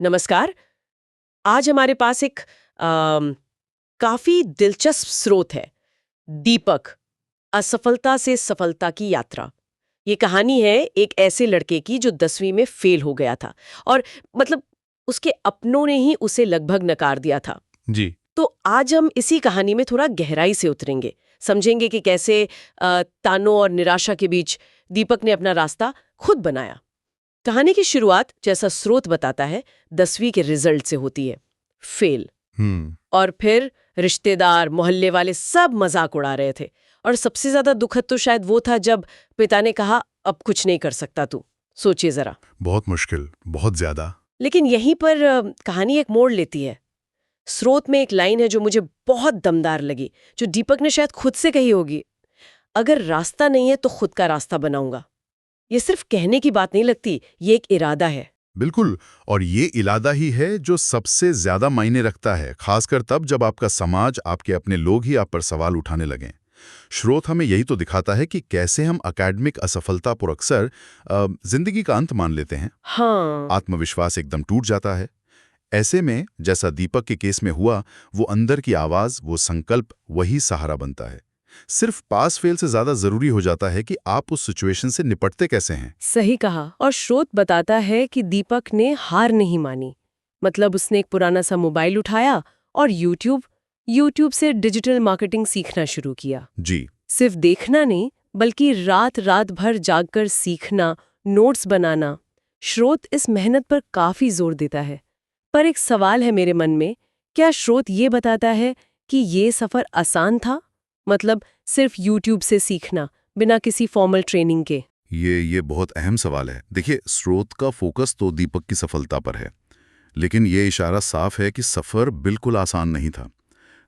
नमस्कार। आज हमारे पास एक काफी दिलचस्प स्रोत है। दीपक, असफलता से सफलता की यात्रा। ये कहानी है एक ऐसे लड़के की जो 10वीं में फेल हो गया था और मतलब उसके अपनों ने ही उसे लगभग नकार दिया था। जी। तो आज हम इसी कहानी में थोड़ा गहराई से उतरेंगे, समझेंगे कि कैसे तानों और निराशा के बीच दीपक ने अपना रास्ता खुद बनाया। कहानी की शुरुआत, जैसा स्रोत बताता है, 10वीं के रिजल्ट से होती है। फेल। हम्म। और फिर रिश्तेदार, मोहल्ले वाले सब मजाक उड़ा रहे थे। और सबसे ज्यादा दुखद तो शायद वो था जब पिता ने कहा, अब कुछ नहीं कर सकता तू। सोचिए जरा। बहुत मुश्किल, बहुत ज्यादा। लेकिन यहीं पर कहानी एक मोड़ लेती है। स्रोत में एक लाइन है जो मुझे बहुत दमदार लगी, जो दीपक ने शायद खुद से कही होगी। अगर रास्ता नहीं है तो खुद का रास्ता बनाऊंगा। ये सिर्फ कहने की बात नहीं लगती, ये एक इरादा है। बिल्कुल। और ये इरादा ही है जो सबसे ज्यादा मायने रखता है, खासकर तब जब आपका समाज, आपके अपने लोग ही आप पर सवाल उठाने लगें। स्रोत हमें यही तो दिखाता है कि कैसे हम एकेडमिक असफलता पर अक्सर जिंदगी का अंत मान लेते हैं। हाँ। आत्मविश्वास एकदम टूट जाता है। ऐसे में जैसा दीपक के केस में हुआ, वो अंदर की आवाज, वो संकल्प, वही सहारा बनता है। सिर्फ पास फेल से ज्यादा जरूरी हो जाता है कि आप उस सिचुएशन से निपटते कैसे हैं। सही कहा। और स्रोत बताता है कि दीपक ने हार नहीं मानी। मतलब उसने एक पुराना सा मोबाइल उठाया और यूट्यूब से डिजिटल मार्केटिंग सीखना शुरू किया। जी। सिर्फ देखना नहीं, बल्कि रात रात भर जागकर सीखना, नोट्स बनाना। स्रोत इस मेहनत पर काफी जोर देता है। पर एक सवाल है मेरे मन में, क्या स्रोत ये बताता है कि ये सफर आसान था? मतलब सिर्फ यूट्यूब से सीखना, बिना किसी फॉर्मल ट्रेनिंग के। ये बहुत अहम सवाल है। देखिए, स्रोत का फोकस तो दीपक की सफलता पर है, लेकिन ये इशारा साफ है कि सफर बिल्कुल आसान नहीं था।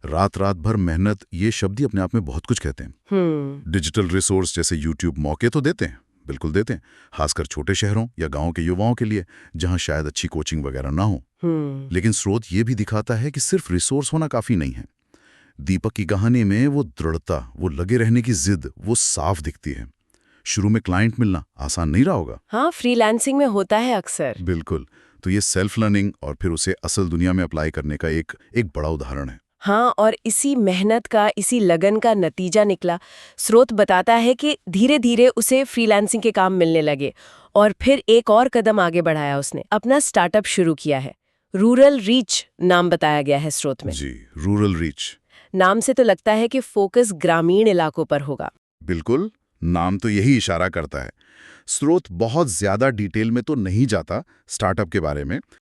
रात रात भर मेहनत, ये शब्द ही अपने आप में बहुत कुछ कहते हैं। डिजिटल रिसोर्स जैसे यूट्यूब मौके तो देते हैं, बिल्कुल देते हैं, खासकर छोटे शहरों या गांव के युवाओं के लिए, जहां शायद अच्छी कोचिंग वगैरह ना हो। लेकिन स्रोत ये भी दिखाता है कि सिर्फ रिसोर्स होना काफी नहीं है। दीपक की कहानी में वो दृढ़ता, वो लगे रहने की जिद, वो साफ दिखती है। शुरू में क्लाइंट मिलना आसान नहीं रहा होगा। हाँ, फ्रीलांसिंग में होता है अक्सर। बिल्कुल। तो ये सेल्फ लर्निंग और फिर उसे असल दुनिया में अप्लाई करने का एक बड़ा उदाहरण है। हाँ, और इसी मेहनत का, इसी लगन का नतीजा निकला। स्रोत बताता है कि धीरे धीरे उसे फ्रीलांसिंग के काम मिलने लगे। और फिर एक और कदम आगे बढ़ाया उसने, अपना स्टार्टअप शुरू किया है। रूरल रीच नाम बताया गया है स्रोत में। जी। Rural reach. नाम से तो लगता है कि फोकस ग्रामीण इलाकों पर होगा। बिल्कुल। नाम तो यही इशारा करता है। स्रोत बहुत ज्यादा डिटेल में तो नहीं जाता स्टार्टअप के बारे में,